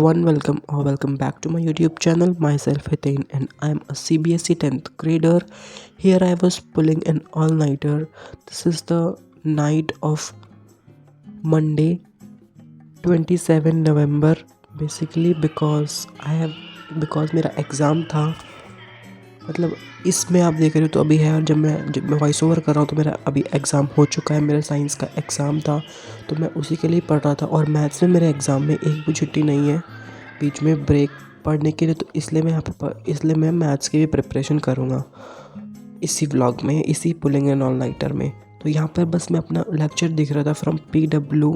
everyone, welcome back to my YouTube channel. Myself Hitain and I'm a CBSE 10th grader. Here I was pulling an all-nighter. This is the night of Monday 27 November basically because मेरा exam था. मतलब इसमें आप देख रहे हो तो अभी है, और जब मैं वॉइस ओवर कर रहा हूँ तो मेरा अभी एग्ज़ाम हो चुका है. मेरा साइंस का एग्ज़ाम था तो मैं उसी के लिए पढ़ रहा था. और मैथ्स में मेरे एग्ज़ाम में एक भी छुट्टी नहीं है बीच में ब्रेक पढ़ने के लिए. तो इसलिए मैं मैथ्स की भी प्रिपरेशन करूँगा इसी व्लॉग में, इसी पुलिंग एंड ऑल नाइटर में. तो यहाँ पर बस मैं अपना लेक्चर दिख रहा था फ्रॉम PW,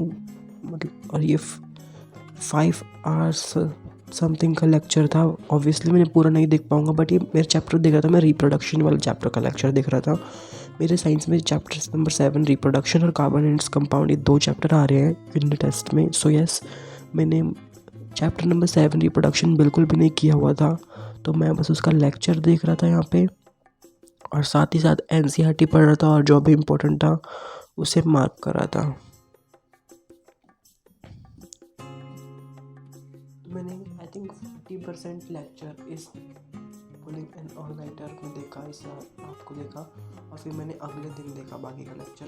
मतलब, और ये 5 आवर्स समथिंग का लेक्चर था. ऑब्वियसली मैंने पूरा नहीं देख पाऊँगा, बट ये मेरा चैप्टर देख रहा था. मैं रिप्रोडक्शन वाले चैप्टर का लेक्चर देख रहा था. मेरे साइंस में चैप्टर नंबर 7 रिप्रोडक्शन और कार्बन एंड कंपाउंड, ये 2 चैप्टर आ रहे हैं इन टेस्ट में. सो यस, मैंने चैप्टर नंबर 7 रिप्रोडक्शन बिल्कुल भी नहीं किया हुआ था, तो मैं बस उसका लेक्चर देख रहा था यहाँ पे, और साथ ही साथ NCERT पढ़ रहा था, और जो भी इम्पोर्टेंट था उसे मार्क कर रहा था. मैंने आई थिंक 50% लेक्चर इस पुलिंग एंड ऑल नाइटर में देखा, इस आपको देखा, और फिर मैंने अगले दिन देखा बाकी का लेक्चर.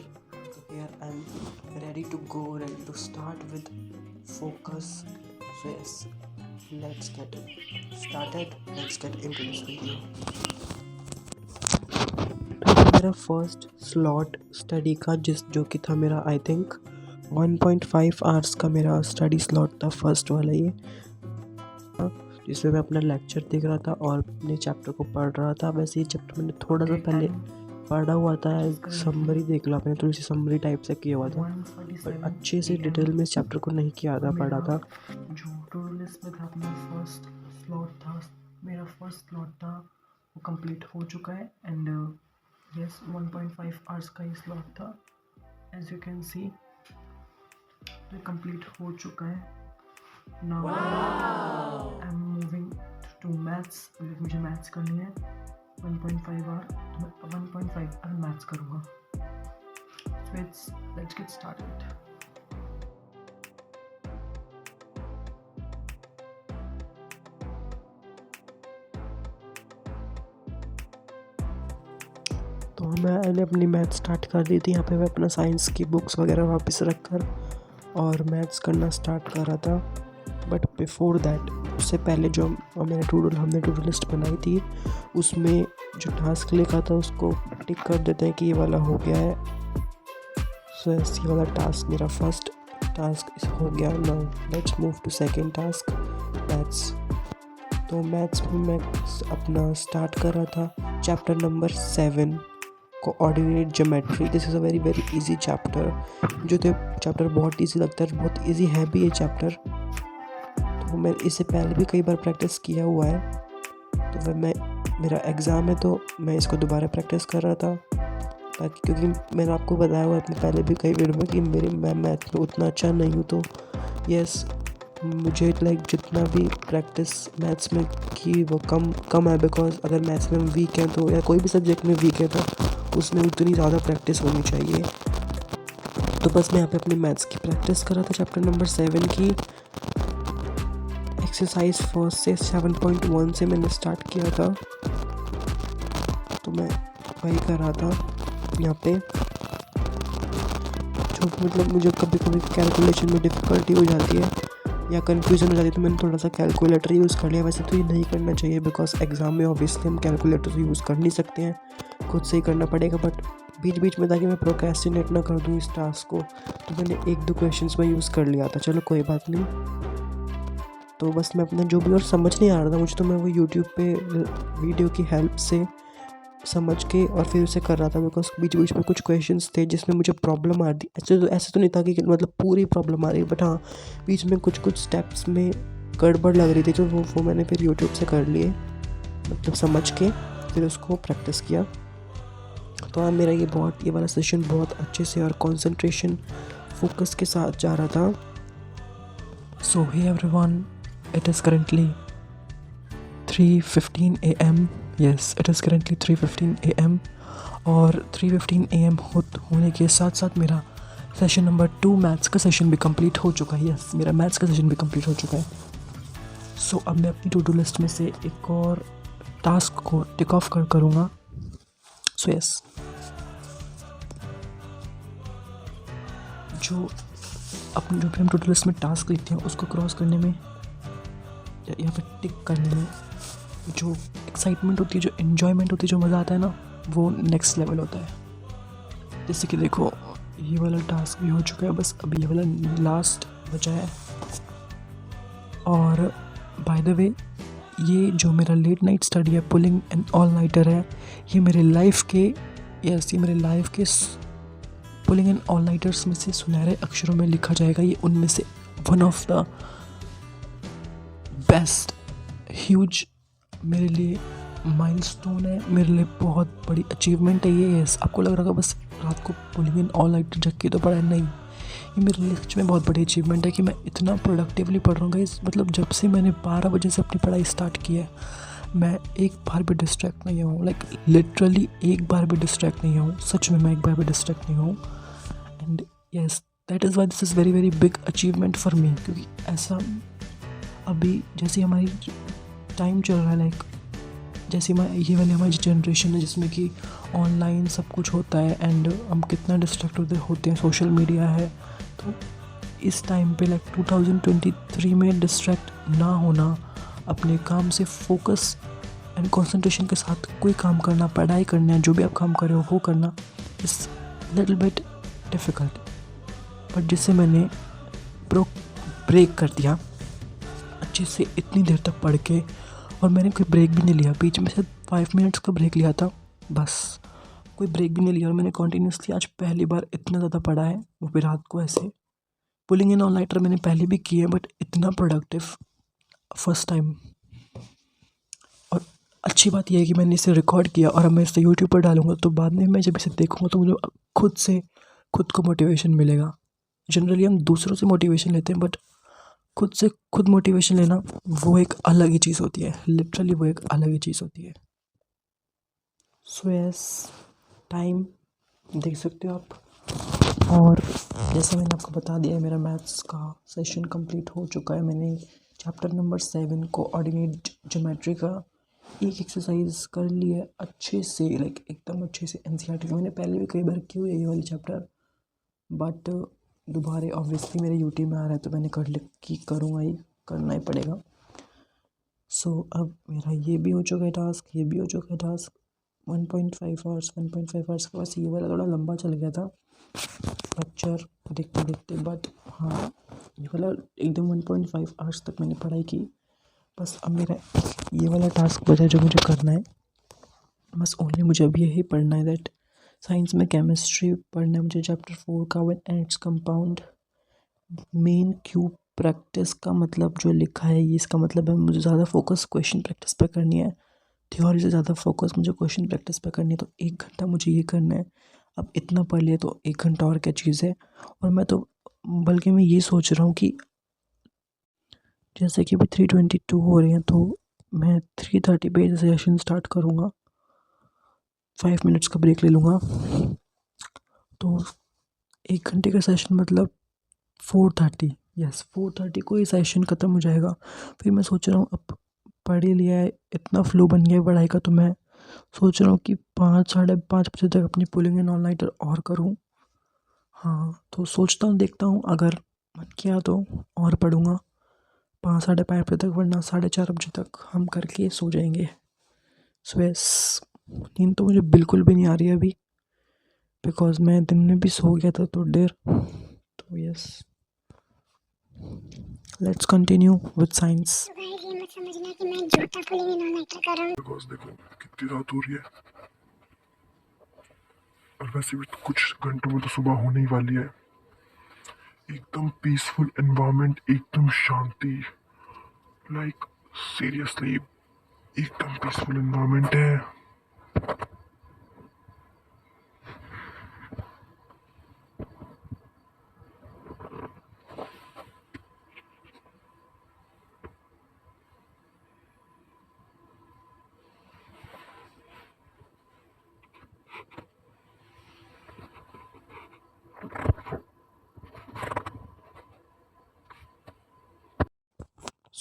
तो here I am ready to go, ready to start with focus. So yes, let's get started, let's get into this video. मेरा फर्स्ट स्लॉट स्टडी का जो कि था मेरा आई थिंक 1.5 आवर्स का मेरा स्टडी स्लॉट था, फर्स्ट वाला ये, जिसमें मैं अपना लेक्चर देख रहा था और अपने चैप्टर को पढ़ रहा था. वैसे ये चैप्टर मैंने थोड़ा सा पहले पढ़ा हुआ था, एक समरी देख लो आपने, थोड़ी सी समरी टाइप से किया हुआ था, पर अच्छे से डिटेल में इस चैप्टर को नहीं किया था, पढ़ा था. जो टू डू लिस्ट में था अपना फर्स्ट स्लॉट था, मेरा फर्स्ट स्लॉट था, वो कंप्लीट हो चुका है. एंड यस, 1.5 आवर्स का ही स्लॉट था, एज यू कैन सी. तो कंप्लीट हो चुका है. Now I am moving to maths. मुझे मैथ्स करनी है 1.5 आवर, तो मैं 1.5 आवर मैथ्स करूँगा. So let's get started. तो मैंने अपनी मैथ्स स्टार्ट कर दी थी. यहाँ पे मैं अपना साइंस की बुक्स वगैरह वापस रख कर और मैथ्स करना स्टार्ट कर रहा था. बट बिफोर दैट, उससे पहले जो हमने टू डू लिस्ट बनाई थी, उसमें जो टास्क लिखा था उसको टिक कर देते हैं कि ये वाला हो गया है. सो ये वाला टास्क मेरा फर्स्ट टास्क हो गया. Now let's move to second task, maths. तो मैथ्स में मैं अपना स्टार्ट कर रहा था chapter number 7, coordinate geometry. This is a very very easy chapter. जो तो चैप्टर बहुत इजी लगता है, बहुत इजी है भी ये चैप्टर. तो मैं इससे पहले भी कई बार प्रैक्टिस किया हुआ है, तो वह मेरा एग्ज़ाम है तो मैं इसको दोबारा प्रैक्टिस कर रहा था, ताकि क्योंकि मैंने आपको बताया हुआ अपने पहले भी कई वीडियो में कि मैं मैथ में उतना अच्छा नहीं हूँ. तो यस, मुझे जितना भी प्रैक्टिस मैथ्स में की वो कम है, बिकॉज अगर मैथ्स में हम वीक हैं तो, या कोई भी सब्जेक्ट में वीक है तो उसमें उतनी ज़्यादा प्रैक्टिस होनी चाहिए. तो बस मैं यहाँ पे अपनी मैथ्स की प्रैक्टिस कर रहा था. चैप्टर नंबर 7 की एक्सरसाइज फर्स्ट से 7.1 से मैंने स्टार्ट किया था, तो मैं वही कर रहा था यहाँ पे. जो मतलब मुझे कभी कभी कैलकुलेशन में डिफ़िकल्टी हो जाती है या कन्फ्यूज़न हो जाती है, तो मैंने थोड़ा सा कैलकुलेटर यूज़ कर लिया. वैसे तो ये नहीं करना चाहिए, बिकॉज एग्ज़ाम में ऑब्वियसली हम कैलकुलेटर यूज़ कर नहीं सकते हैं, खुद से ही करना पड़ेगा. बट बीच बीच में, ताकि मैं प्रोक्रेस्टिनेट ना कर दूँ इस टास्क को, तो मैंने 1-2 क्वेश्चंस में यूज़ कर लिया था. चलो कोई बात नहीं. तो बस मैं अपना जो भी और समझ नहीं आ रहा था मुझे, तो मैं वो यूट्यूब पे वीडियो की हेल्प से समझ के और फिर उसे कर रहा था. बिकॉज बीच बीच में कुछ क्वेश्चंस थे जिसमें मुझे प्रॉब्लम आ रही. ऐसे तो नहीं था कि मतलब पूरी प्रॉब्लम आ रही, बट हाँ, बीच में कुछ स्टेप्स में गड़बड़ लग रही थी, जो वो मैंने फिर यूट्यूब से कर लिए, मतलब समझ के फिर उसको प्रैक्टिस किया. तो हाँ, मेरा ये वाला सेशन बहुत अच्छे से और कंसंट्रेशन फोकस के साथ जा रहा था. So hey everyone, it is currently 3:15 AM. Yes, it is currently 3:15 AM. और 3:15 AM होने के साथ साथ मेरा सेशन नंबर 2 मैथ्स का सेशन भी कंप्लीट हो चुका है. यस, मेरा मैथ्स का सेशन भी कंप्लीट हो चुका है. सो अब मैं अपनी टू डू लिस्ट में से एक और टास्क को टिक ऑफ करूँगा. सो यस, जो भी हम टू डू लिस्ट में टास्क लिखते हैं उसको क्रॉस करने में या फिर टिक करने में जो एक्साइटमेंट होती है, जो एन्जॉयमेंट होती है, जो मज़ा आता है ना, वो नेक्स्ट लेवल होता है. जैसे कि देखो, ये वाला टास्क भी हो चुका है, बस अभी ये वाला लास्ट बचा है. और बाय द वे, ये जो मेरा लेट नाइट स्टडी है, पुलिंग एंड ऑल नाइटर है, ये मेरे लाइफ के पुलिंग एंड ऑल नाइटर्स में से सुनहरे अक्षरों में लिखा जाएगा. ये उनमें से one of the best huge मेरे लिए माइलस्टोन है, मेरे लिए बहुत बड़ी अचीवमेंट है ये. यस, आपको लग रहा होगा बस रात को पुलिंग एंड ऑल नाइटर जग के तो पढ़ा है. नहीं, ये मेरे लिए सच में बहुत बड़ी अचीवमेंट है कि मैं इतना प्रोडक्टिवली पढ़ रहा हूँ गाइस. मतलब जब से मैंने 12 बजे से अपनी पढ़ाई स्टार्ट की है, मैं एक बार भी डिस्ट्रैक्ट नहीं हूँ. लाइक लिटरली एक बार भी डिस्ट्रैक्ट नहीं हूँ. सच में मैं एक बार भी डिस्ट्रैक्ट नहीं हूँ. And yes, that is why this is very very big achievement for me. क्योंकि ऐसा अभी जैसे हमारी टाइम चल रहा है, लाइक जैसे ये वाली हमारी जनरेशन है जिसमें कि ऑनलाइन सब कुछ होता है एंड हम कितना डिस्ट्रैक्ट होते हैं. सोशल मीडिया है, तो इस टाइम पे लाइक 2023 में डिस्ट्रैक्ट ना होना, अपने काम से फोकस एंड कंसंट्रेशन के साथ कोई काम करना, पढ़ाई करना, जो भी आप काम कर रहे हो वो करना, इस लिटिल बिट डिफ़िकल्ट. बट जिससे मैंने ब्रेक कर दिया अच्छे से इतनी देर तक पढ़ के, और मैंने कोई ब्रेक भी नहीं लिया. बीच में से 5 मिनट्स का ब्रेक लिया था, बस कोई ब्रेक भी नहीं लिया. और मैंने कॉन्टीन्यूसली आज पहली बार इतना ज़्यादा पढ़ा है, वो भी रात को ऐसे. पुलिंग एंड ऑल नाइटर मैंने पहले भी किए हैं, बट इतना प्रोडक्टिव फर्स्ट टाइम. और अच्छी बात यह है कि मैंने इसे रिकॉर्ड किया और अब मैं इसे यूट्यूब पर डालूंगा, तो बाद में मैं जब इसे देखूँगा तो मुझे खुद को मोटिवेशन मिलेगा. जनरली हम दूसरों से मोटिवेशन लेते हैं, बट खुद से खुद मोटिवेशन लेना वो एक अलग ही चीज़ होती है. लिटरली वो एक अलग ही चीज़ होती है. सो यस, टाइम देख सकते हो आप. और जैसे मैंने आपको बता दिया है, मेरा मैथ्स का सेशन कंप्लीट हो चुका है. मैंने चैप्टर नंबर 7 कोऑर्डिनेट ज्योमेट्री का एक एक्सरसाइज कर ली है अच्छे से, लाइक एकदम अच्छे से. एनसीईआरटी की मैंने पहले भी कई बार की हुई है ये वाली चैप्टर, बट दोबारा ऑब्वियसली मेरे यूटी में आ रहा है तो मैंने करूँगा ही, करना ही पड़ेगा. सो अब मेरा ये भी हो चुका है टास्क, ये भी हो चुका है टास्क. 1.5 आवर्स के पास ये वाला थोड़ा लंबा चल गया था लेक्चर देखते देखते, बट हाँ, ये वाला एकदम 1.5 आवर्स तक मैंने पढ़ाई की. बस अब मेरा ये वाला टास्क बचा जो मुझे करना है. बस ओनली मुझे अब यही पढ़ना है, दैट साइंस में केमिस्ट्री पढ़ना है मुझे, चैप्टर 4 का when and its compound. Main cube practice का मतलब जो लिखा है ये, इसका मतलब है मुझे ज़्यादा फोकस क्वेश्चन प्रैक्टिस पर करनी है. थ्योरी से ज़्यादा फोकस मुझे क्वेश्चन प्रैक्टिस पर करनी है. तो 1 घंटा मुझे ये करना है. अब इतना पढ़ लिया तो 1 घंटा और क्या चीज़ है. और मैं तो बल्कि मैं ये सोच रहा हूँ कि जैसे कि अभी 3:22 हो रहे हैं, तो मैं 3:30 पे सेशन स्टार्ट करूँगा. 5 मिनट्स का ब्रेक ले लूँगा, तो 1 घंटे का सेशन मतलब 4:30. यस, 4:30 को ये सेशन ख़त्म हो जाएगा. फिर मैं सोच रहा हूँ, अब पढ़ ही लिया है, इतना फ्लो बन गया है पढ़ाई का, तो मैं सोच रहा हूँ कि 5 साढ़े 5 बजे तक अपनी पुलिंग एंड ऑल नाइटर और करूँ. हाँ, तो सोचता हूँ, देखता हूँ, अगर मन किया तो और पढ़ूँगा 5 साढ़े 5 बजे तक, वरना 4:30 बजे तक हम करके सो जाएंगे. सो यस, नींद तो मुझे बिल्कुल भी नहीं आ रही है अभी, बिकॉज मैं दिन में भी सो गया था थोड़ी देर. तो yes, let's continue with science. तो गाइस ये मत समझना कि मैं झूठा पुलिंग एंड ऑल नाइटर कर रहा हूँ. बिकॉज देखो कितनी रात हो रही है, और वैसे भी कुछ घंटों में तो सुबह होने ही वाली है. एकदम पीसफुल एनवायरनमेंट, एकदम शांति, लाइक सीरियसली एकदम पीसफुल एनवायरनमेंट है.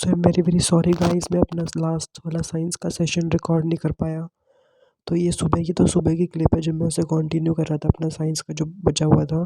So I am very very sorry guys, मैं अपना लास्ट वाला साइंस का सेशन रिकॉर्ड नहीं कर पाया। तो ये सुबह की क्लिप है जब मैं उसे कंटिन्यू कर रहा था, अपना साइंस का जो बचा हुआ था।